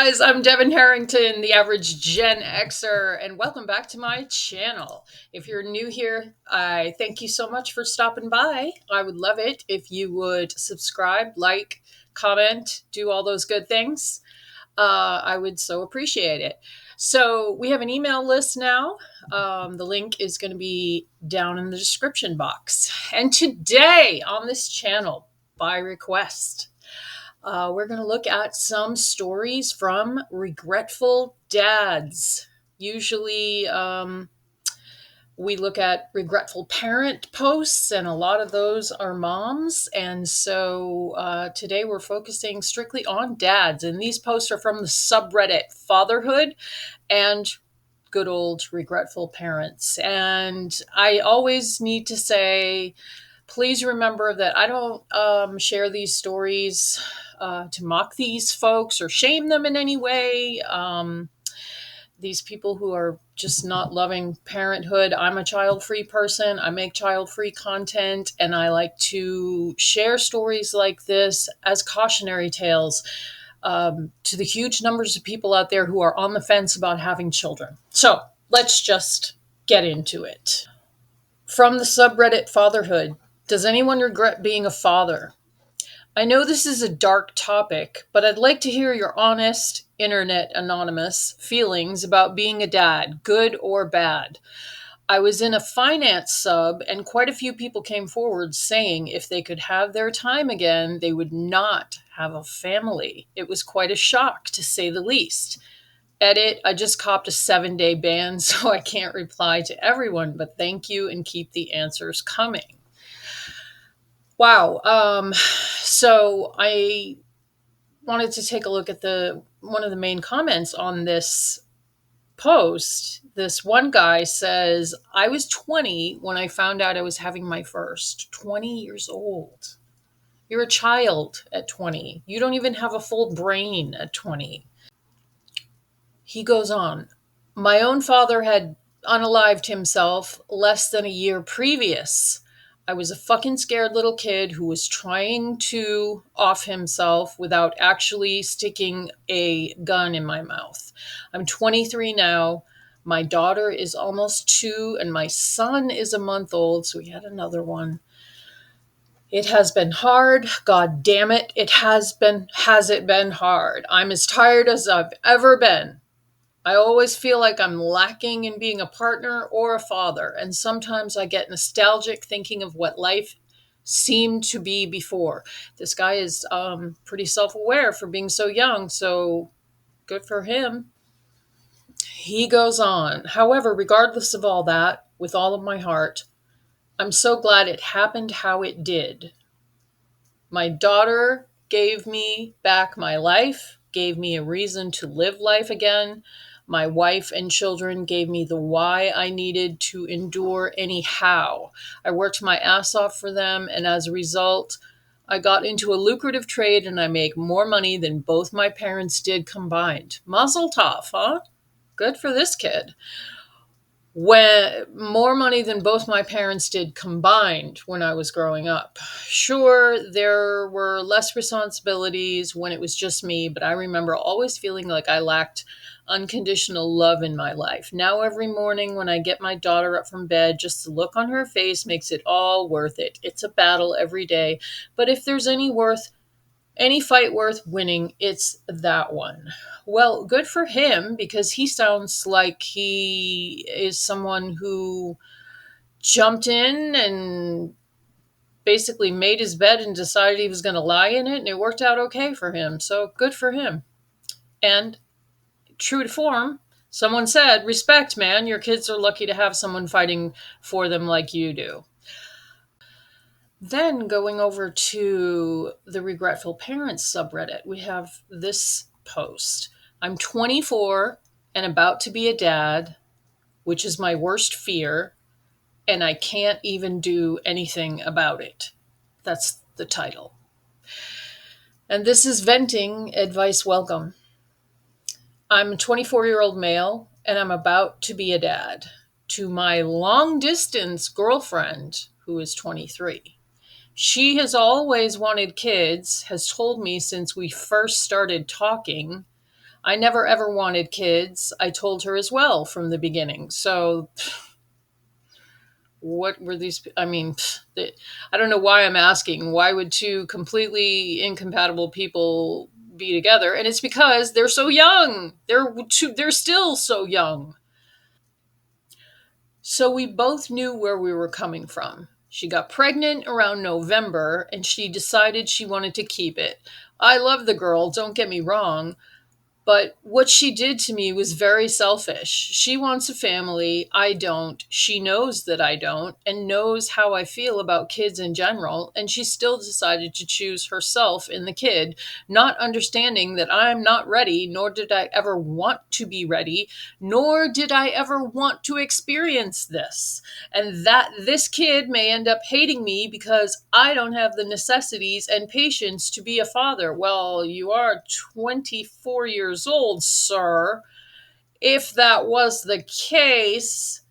guys, I'm Devin Harrington, the average Gen Xer, and welcome back to my channel. If you're new here, I thank you so much for stopping by. I would love it if you would subscribe, like, comment, do all those good things. I would so appreciate it. So we have an email list now. The link is going to be down in the description box. And today on this channel, by request, we're going to look at some stories from regretful dads. Usually, we look at regretful parent posts, and a lot of those are moms. And so today we're focusing strictly on dads. And these posts are from the subreddit Fatherhood and good old regretful parents. And I always need to say, please remember that I don't share these stories to mock these folks or shame them in any way. These people who are just not loving parenthood. I'm a child-free person. I make child-free content, and I like to share stories like this as cautionary tales to the huge numbers of people out there who are on the fence about having children. So let's just get into it. From the subreddit Fatherhood, does anyone regret being a father? I know this is a dark topic, but I'd like to hear your honest, internet anonymous feelings about being a dad, good or bad. I was in a finance sub, and quite a few people came forward saying if they could have their time again, they would not have a family. It was quite a shock, to say the least. Edit, I just copped a 7-day ban, so I can't reply to everyone, but thank you and keep the answers coming. Wow. So I wanted to take a look at one of the main comments on this post. This one guy says, I was 20 when I found out I was having my first. 20 years old. You're a child at 20. You don't even have a full brain at 20. He goes on, my own father had unalived himself less than a year previous. I was a fucking scared little kid who was trying to off himself without actually sticking a gun in my mouth. I'm 23 now. My daughter is almost 2 and my son is a month old, so we had another one. It has been hard. God damn it. Has it been hard? I'm as tired as I've ever been. I always feel like I'm lacking in being a partner or a father, and sometimes I get nostalgic thinking of what life seemed to be before. This guy is pretty self-aware for being so young, so good for him. He goes on, however, regardless of all that, with all of my heart, I'm so glad it happened how it did. My daughter gave me back my life, gave me a reason to live life again. My wife and children gave me the why I needed to endure anyhow. I worked my ass off for them, and as a result, I got into a lucrative trade and I make more money than both my parents did combined. Mazel tov, huh? Good for this kid. More money than both my parents did combined when I was growing up. Sure, there were less responsibilities when it was just me, but I remember always feeling like I lacked unconditional love in my life. Now every morning when I get my daughter up from bed, just the look on her face makes it all worth it. It's a battle every day, but if there's any fight worth winning, it's that one. Well, good for him, because he sounds like he is someone who jumped in and basically made his bed and decided he was going to lie in it, and it worked out okay for him. So good for him. And true to form, someone said, respect, man. Your kids are lucky to have someone fighting for them like you do. Then going over to the Regretful Parents subreddit, we have this post. I'm 24 and about to be a dad, which is my worst fear, and I can't even do anything about it. That's the title. And this is venting, advice welcome. I'm a 24-year-old male, and I'm about to be a dad to my long-distance girlfriend, who is 23. She has always wanted kids, has told me since we first started talking. I never ever wanted kids. I told her as well from the beginning. So what were these? I mean, I don't know why I'm asking. Why would two completely incompatible people be together? And it's because they're so young. They're still so young. So we both knew where we were coming from. She got pregnant around November and she decided she wanted to keep it. I love the girl, don't get me wrong, but what she did to me was very selfish. She wants a family. I don't. She knows that I don't and knows how I feel about kids in general. And she still decided to choose herself in the kid, not understanding that I'm not ready, nor did I ever want to be ready, nor did I ever want to experience this. And that this kid may end up hating me because I don't have the necessities and patience to be a father. Well, you are 24 years old, sir. If that was the case,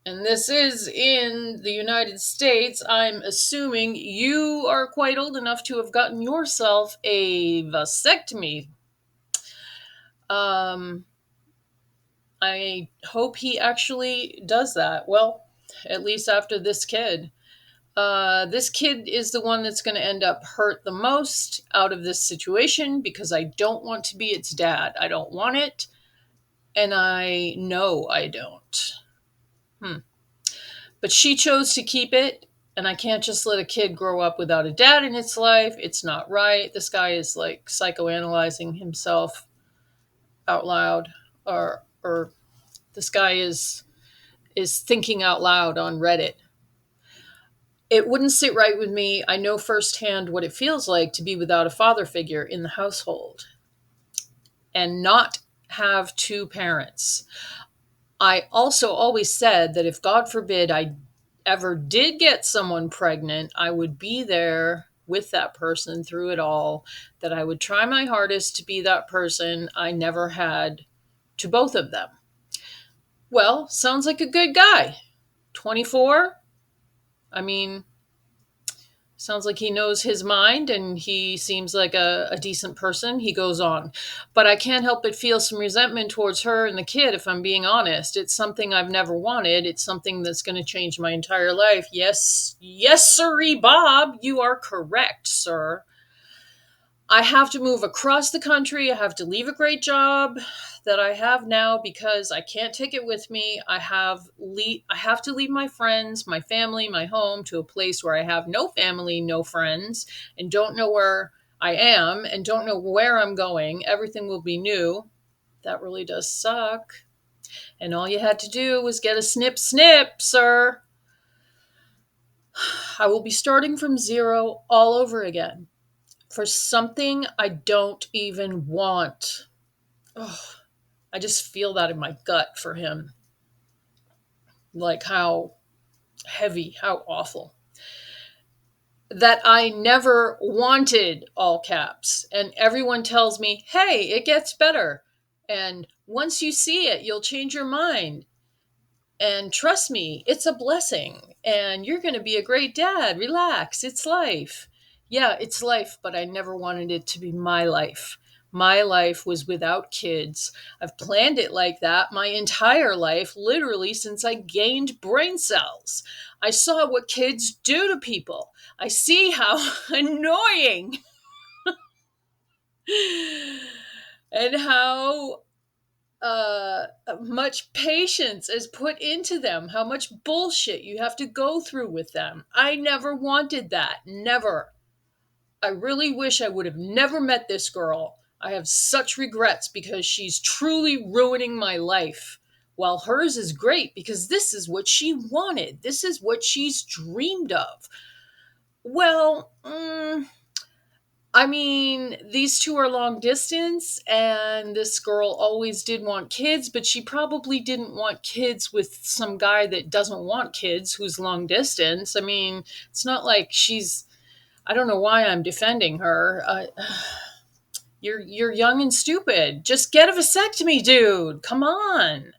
and this is in the United States, I'm assuming you are quite old enough to have gotten yourself a vasectomy. Um, I hope he actually does that. Well, at least after this kid. This kid is the one that's going to end up hurt the most out of this situation because I don't want to be its dad. I don't want it, and I know I don't. Hmm. But she chose to keep it, and I can't just let a kid grow up without a dad in its life. It's not right. This guy is like psychoanalyzing himself out loud, or this guy is thinking out loud on Reddit. It wouldn't sit right with me. I know firsthand what it feels like to be without a father figure in the household and not have two parents. I also always said that if God forbid I ever did get someone pregnant, I would be there with that person through it all, that I would try my hardest to be that person I never had to both of them. Well, sounds like a good guy. 24? I mean, sounds like he knows his mind and he seems like a decent person. He goes on. But I can't help but feel some resentment towards her and the kid, if I'm being honest. It's something I've never wanted. It's something that's going to change my entire life. Yes, yes, sirree, Bob. You are correct, sir. I have to move across the country. I have to leave a great job that I have now because I can't take it with me. I have to leave my friends, my family, my home to a place where I have no family, no friends, and don't know where I am and don't know where I'm going. Everything will be new. That really does suck. And all you had to do was get a snip snip, sir. I will be starting from zero all over again for something I don't even want. Oh, I just feel that in my gut for him. Like how heavy, how awful. That I never wanted, all caps. And everyone tells me, hey, it gets better. And once you see it, you'll change your mind. And trust me, it's a blessing. And you're going to be a great dad. Relax. It's life. Yeah, it's life, but I never wanted it to be my life. My life was without kids. I've planned it like that my entire life, literally since I gained brain cells. I saw what kids do to people. I see how annoying and how much patience is put into them, how much bullshit you have to go through with them. I never wanted that. Never. I really wish I would have never met this girl. I have such regrets because she's truly ruining my life. While hers is great because this is what she wanted. This is what she's dreamed of. Well, I mean, these two are long distance, and this girl always did want kids, but she probably didn't want kids with some guy that doesn't want kids who's long distance. I mean, it's not like she's. I don't know why I'm defending her. You're young and stupid. Just get a vasectomy, dude. Come on.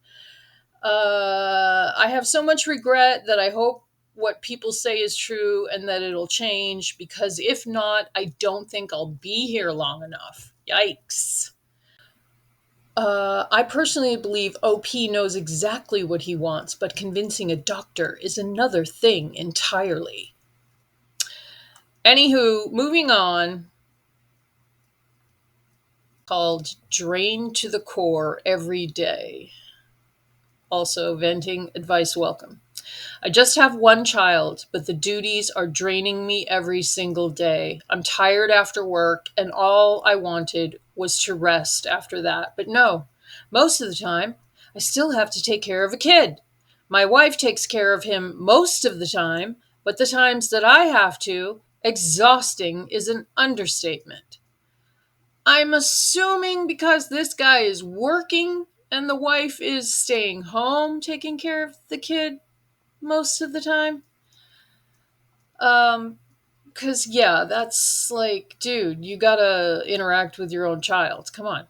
I have so much regret that I hope what people say is true and that it'll change because if not, I don't think I'll be here long enough. Yikes. I personally believe OP knows exactly what he wants, but convincing a doctor is another thing entirely. Anywho, moving on, called Drain to the Core Every Day. Also, venting advice welcome. I just have one child, but the duties are draining me every single day. I'm tired after work, and all I wanted was to rest after that. But no, most of the time, I still have to take care of a kid. My wife takes care of him most of the time, but the times that I have to, exhausting is an understatement. I'm assuming because this guy is working and the wife is staying home taking care of the kid most of the time. Um, cause yeah, that's like, dude, you gotta interact with your own child. Come on.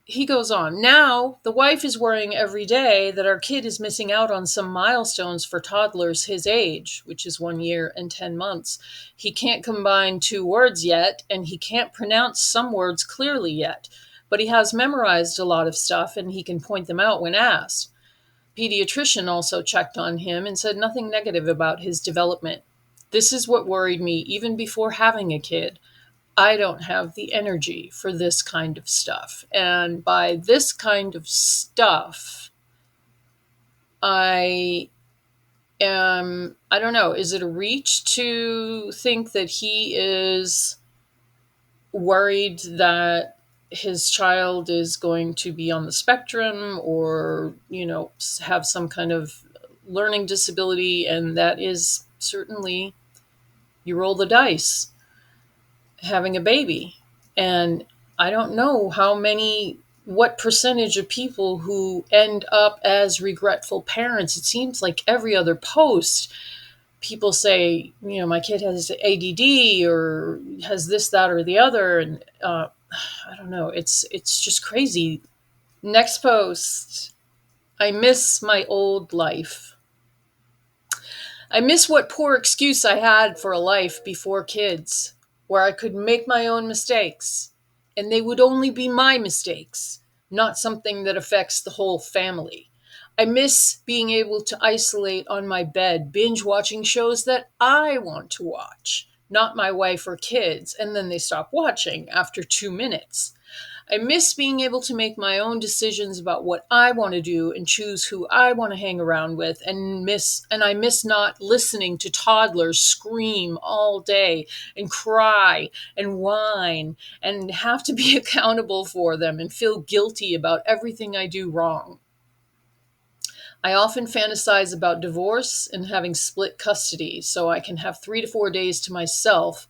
He goes on. Now, the wife is worrying every day that our kid is missing out on some milestones for toddlers his age, which is 1 year and 10 months. He can't combine two words yet, and he can't pronounce some words clearly yet, but he has memorized a lot of stuff and he can point them out when asked. Pediatrician also checked on him and said nothing negative about his development. This is what worried me even before having a kid. I don't have the energy for this kind of stuff. And by this kind of stuff, I I don't know, is it a reach to think that he is worried that his child is going to be on the spectrum or, have some kind of learning disability? And that is certainly, you roll the dice having a baby. And I don't know what percentage of people who end up as regretful parents. It seems like every other post, people say, my kid has ADD or has this, that, or the other. And I don't know. It's just crazy. Next post. I miss my old life. I miss what poor excuse I had for a life before kids, where I could make my own mistakes, and they would only be my mistakes, not something that affects the whole family. I miss being able to isolate on my bed, binge watching shows that I want to watch, not my wife or kids, and then they stop watching after 2 minutes. I miss being able to make my own decisions about what I want to do and choose who I want to hang around with, and I miss not listening to toddlers scream all day and cry and whine and have to be accountable for them and feel guilty about everything I do wrong. I often fantasize about divorce and having split custody so I can have 3 to 4 days to myself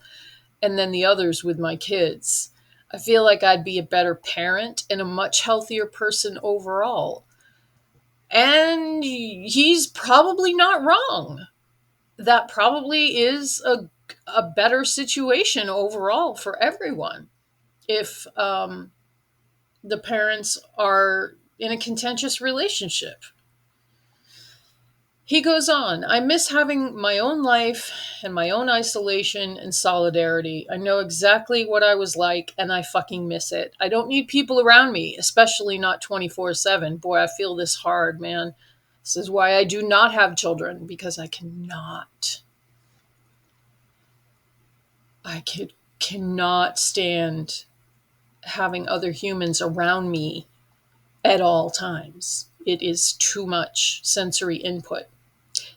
and then the others with my kids. I feel like I'd be a better parent and a much healthier person overall. And he's probably not wrong. That probably is a better situation overall for everyone if the parents are in a contentious relationship. He goes on, I miss having my own life and my own isolation and solidarity. I know exactly what I was like and I fucking miss it. I don't need people around me, especially not 24/7. Boy, I feel this hard, man. This is why I do not have children, because I cannot. Cannot stand having other humans around me at all times. It is too much sensory input.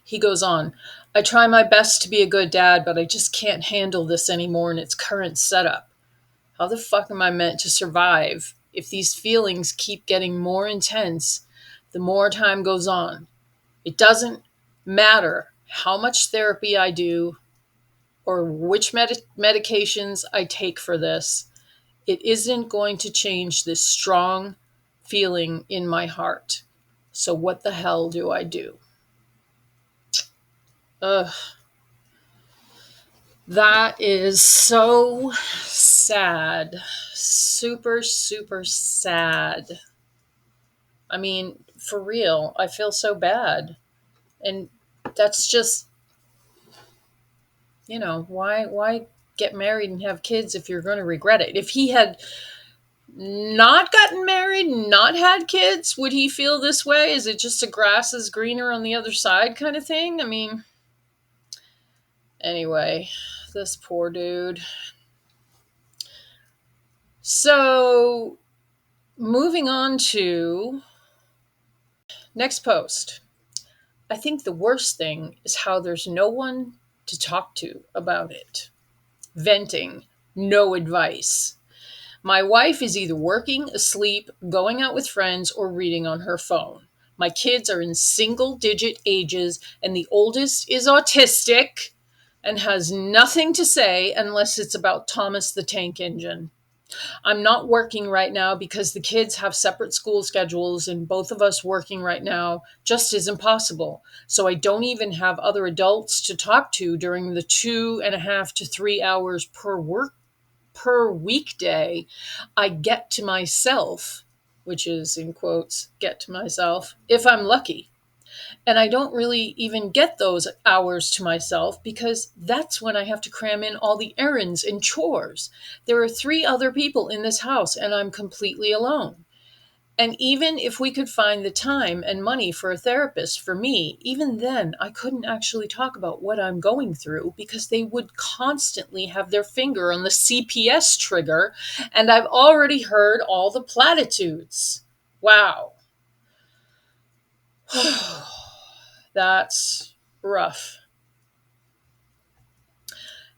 He goes on, I try my best to be a good dad, but I just can't handle this anymore in its current setup. How the fuck am I meant to survive if these feelings keep getting more intense the more time goes on? It doesn't matter how much therapy I do or which medications I take for this. It isn't going to change this strong feeling in my heart. So what the hell do I do? Ugh. That is so sad. Super, super sad. I mean, for real, I feel so bad. And that's just, why get married and have kids if you're going to regret it? If he had not gotten married, not had kids, would he feel this way? Is it just a grass is greener on the other side kind of thing? I mean, anyway, this poor dude. So, moving on to next post. I think the worst thing is how there's no one to talk to about it. Venting, no advice. My wife is either working, asleep, going out with friends, or reading on her phone. My kids are in single digit ages, and the oldest is autistic and has nothing to say unless it's about Thomas the Tank Engine. I'm not working right now because the kids have separate school schedules, and both of us working right now just isn't possible. So I don't even have other adults to talk to during the 2.5 to 3 hours per weekday I get to myself, which is in quotes, get to myself, if I'm lucky. And I don't really even get those hours to myself because that's when I have to cram in all the errands and chores. There are three other people in this house and I'm completely alone. And even if we could find the time and money for a therapist for me, even then I couldn't actually talk about what I'm going through because they would constantly have their finger on the CPS trigger, and I've already heard all the platitudes. Wow. That's rough.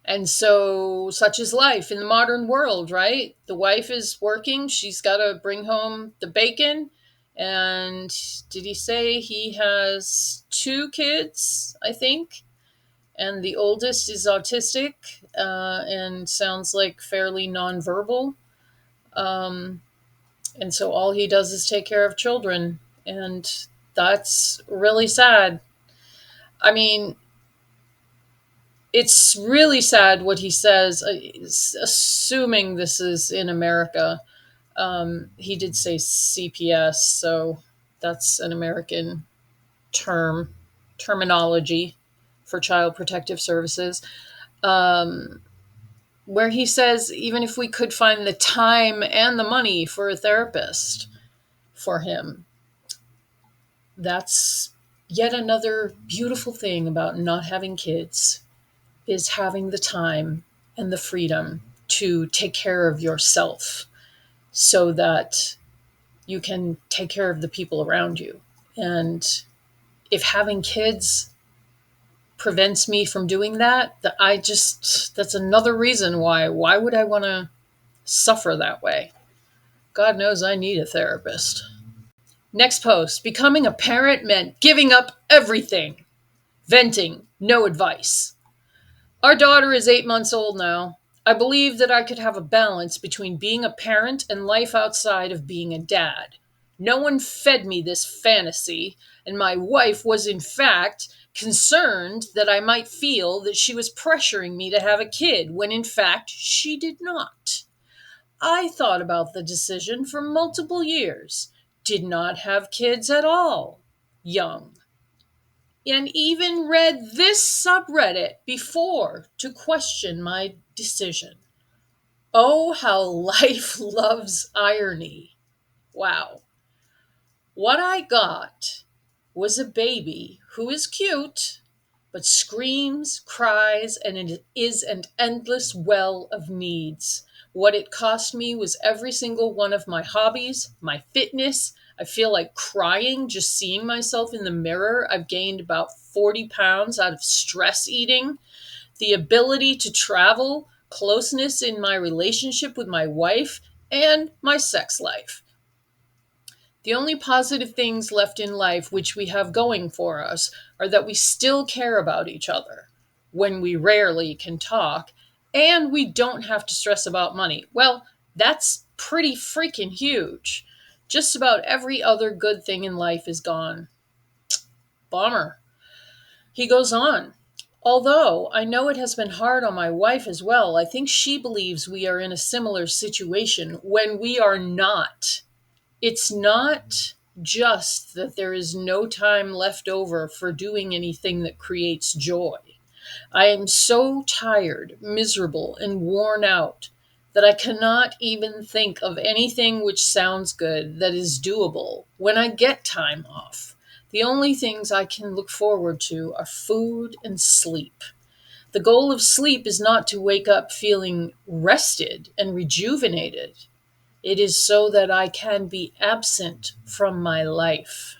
And so, such is life in the modern world, right? The wife is working. She's got to bring home the bacon. And did he say he has two kids, I think? And the oldest is autistic and sounds like fairly nonverbal. Um, and so, all he does is take care of children. And that's really sad. I mean, it's really sad what he says, assuming this is in America. He did say CPS, so that's an American terminology for Child Protective Services. Um, where he says, even if we could find the time and the money for a therapist for him, that's yet another beautiful thing about not having kids, is having the time and the freedom to take care of yourself so that you can take care of the people around you. And if having kids prevents me from doing that, that's another reason why would I want to suffer that way? God knows I need a therapist. Next post. Becoming a parent meant giving up everything. Venting, no advice. Our daughter is 8 months old now. I believe that I could have a balance between being a parent and life outside of being a dad. No one fed me this fantasy, and my wife was, in fact, concerned that I might feel that she was pressuring me to have a kid when, in fact, she did not. I thought about the decision for multiple years, did not have kids at all, young, and even read this subreddit before to question my decision. Oh, how life loves irony. Wow. What I got was a baby who is cute, but screams, cries, and it is an endless well of needs. What it cost me was every single one of my hobbies, my fitness. I feel like crying just seeing myself in the mirror. I've gained about 40 pounds out of stress eating. The ability to travel, closeness in my relationship with my wife, and my sex life. The only positive things left in life which we have going for us are that we still care about each other when we rarely can talk, and we don't have to stress about money. Well, that's pretty freaking huge. Just about every other good thing in life is gone. Bummer. He goes on. Although I know it has been hard on my wife as well, I think she believes we are in a similar situation when we are not. It's not just that there is no time left over for doing anything that creates joy. I am so tired, miserable, and worn out that I cannot even think of anything which sounds good that is doable when I get time off. The only things I can look forward to are food and sleep. The goal of sleep is not to wake up feeling rested and rejuvenated. It is so that I can be absent from my life.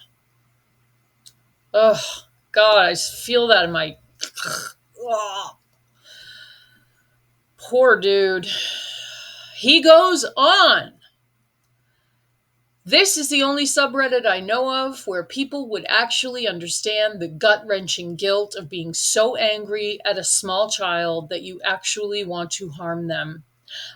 Oh, God, I feel that in my. Oh, poor dude. He goes on. This is the only subreddit I know of where people would actually understand the gut wrenching guilt of being so angry at a small child that you actually want to harm them.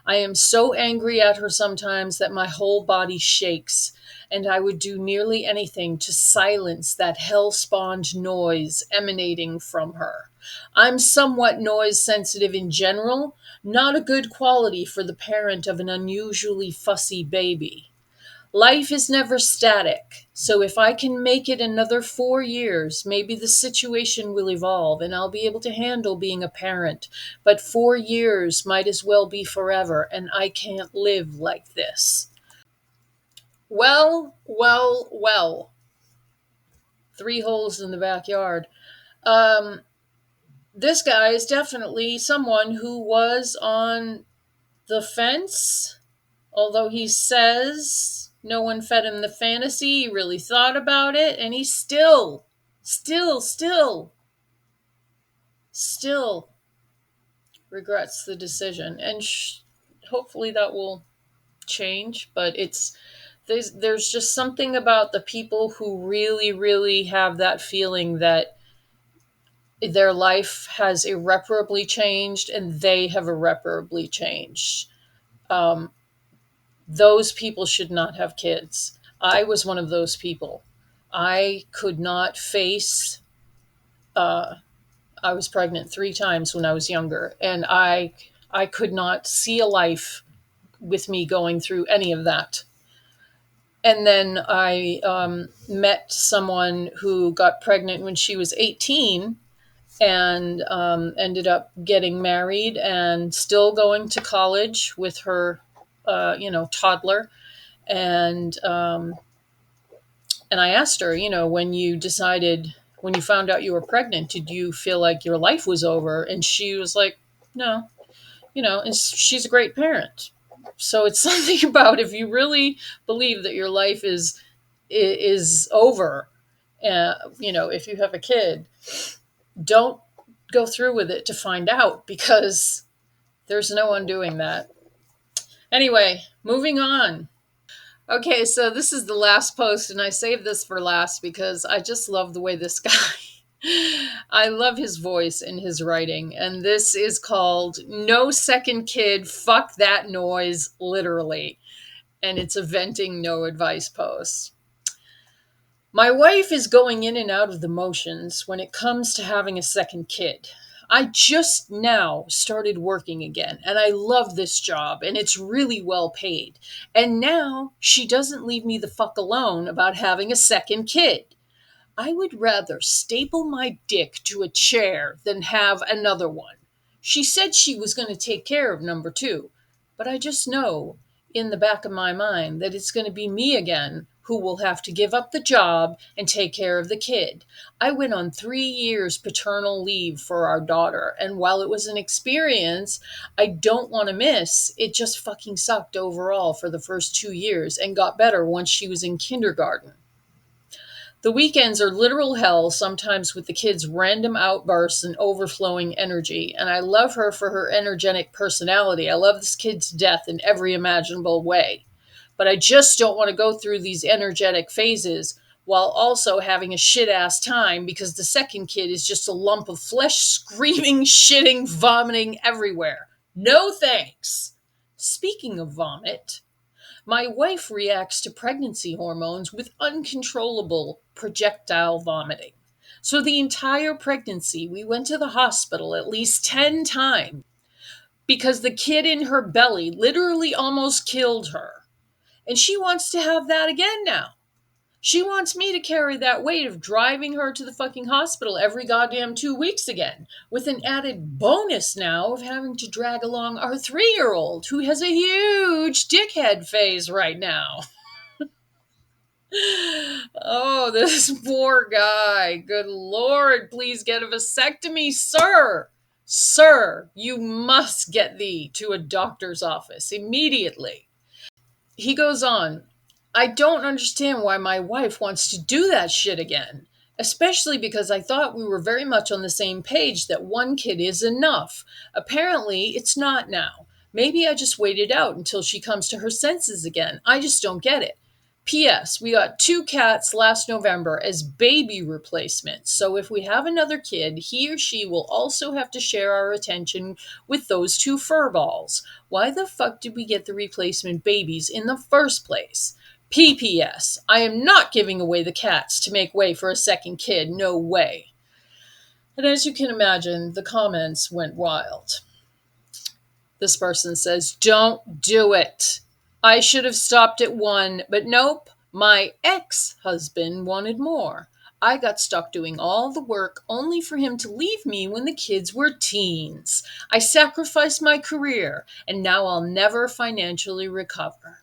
I am so angry at her sometimes that my whole body shakes, and I would do nearly anything to silence that hell spawned noise emanating from her. I'm somewhat noise sensitive in general, not a good quality for the parent of an unusually fussy baby. Life is never static, so if I can make it another 4 years, maybe the situation will evolve and I'll be able to handle being a parent. But 4 years might as well be forever, and I can't live like this. Well, well, well. Three holes in the backyard. Um, this guy is definitely someone who was on the fence. Although he says no one fed him the fantasy, he really thought about it, and he still regrets the decision. And hopefully that will change. But there's just something about the people who really, really have that feeling that their life has irreparably changed and they have irreparably changed. Um, those people should not have kids. I was one of those people. I could not face. Uh, I was pregnant 3 times when I was younger, and I could not see a life with me going through any of that. And then I met someone who got pregnant when she was 18 and ended up getting married and still going to college with her, toddler. And I asked her, when you found out you were pregnant, did you feel like your life was over? And she was like, no, and she's a great parent. So it's something about, if you really believe that your life is over, if you have a kid, don't go through with it to find out, because there's no undoing that. Anyway, moving on. Okay, so this is the last post, and I saved this for last because I just love the way this guy. I love his voice and his writing, and this is called "No Second Kid, Fuck That Noise," literally, and it's a venting no advice post. My wife is going in and out of the motions when it comes to having a second kid. I just now started working again, and I love this job, and it's really well paid. And now she doesn't leave me the fuck alone about having a second kid. I would rather staple my dick to a chair than have another one. She said she was going to take care of number two, but I just know in the back of my mind that it's going to be me again who will have to give up the job and take care of the kid. I went on 3 years paternal leave for our daughter, and while it was an experience I don't want to miss, it just fucking sucked overall for the first 2 years and got better once she was in kindergarten. The weekends are literal hell, sometimes with the kids' random outbursts and overflowing energy. And I love her for her energetic personality. I love this kid to death in every imaginable way. But I just don't want to go through these energetic phases while also having a shit ass time, because the second kid is just a lump of flesh screaming, shitting, vomiting everywhere. No thanks. Speaking of vomit, my wife reacts to pregnancy hormones with uncontrollable projectile vomiting. So the entire pregnancy, we went to the hospital at least 10 times because the kid in her belly literally almost killed her. And she wants to have that again now. She wants me to carry that weight of driving her to the fucking hospital every goddamn 2 weeks again, with an added bonus now of having to drag along our 3-year-old who has a huge dickhead phase right now. Oh, this poor guy. Good Lord, please get a vasectomy, sir. Sir, you must get thee to a doctor's office immediately. He goes on, I don't understand why my wife wants to do that shit again, especially because I thought we were very much on the same page that one kid is enough. Apparently, it's not now. Maybe I just waited out until she comes to her senses again. I just don't get it. P.S. We got 2 cats last November as baby replacements, so if we have another kid, he or she will also have to share our attention with those 2 furballs. Why the fuck did we get the replacement babies in the first place? P.P.S. I am not giving away the cats to make way for a second kid, no way. And as you can imagine, the comments went wild. This person says, don't do it. I should have stopped at 1, but nope, my ex-husband wanted more. I got stuck doing all the work only for him to leave me when the kids were teens. I sacrificed my career, and now I'll never financially recover.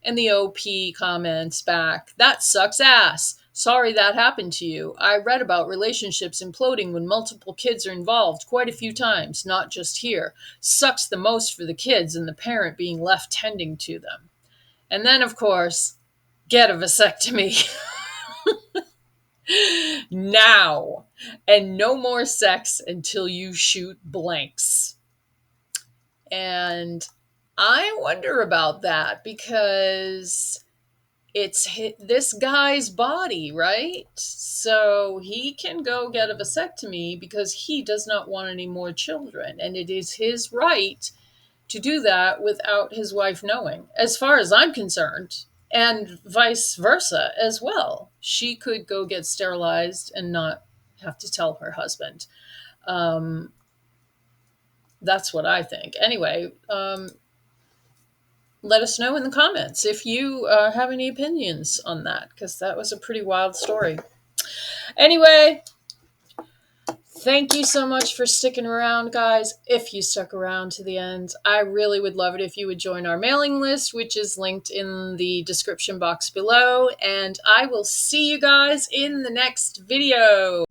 And the OP comments back, that sucks ass. Sorry that happened to you. I read about relationships imploding when multiple kids are involved quite a few times, not just here. Sucks the most for the kids and the parent being left tending to them. And then, of course, get a vasectomy. Now. And no more sex until you shoot blanks. And I wonder about that because it's this guy's body, right? So he can go get a vasectomy because he does not want any more children. And it is his right to do that without his wife knowing, as far as I'm concerned, and vice versa as well. She could go get sterilized and not have to tell her husband. That's what I think. Anyway, let us know in the comments if you have any opinions on that, because that was a pretty wild story. Anyway, thank you so much for sticking around, guys. If you stuck around to the end, I really would love it if you would join our mailing list, which is linked in the description box below. And I will see you guys in the next video.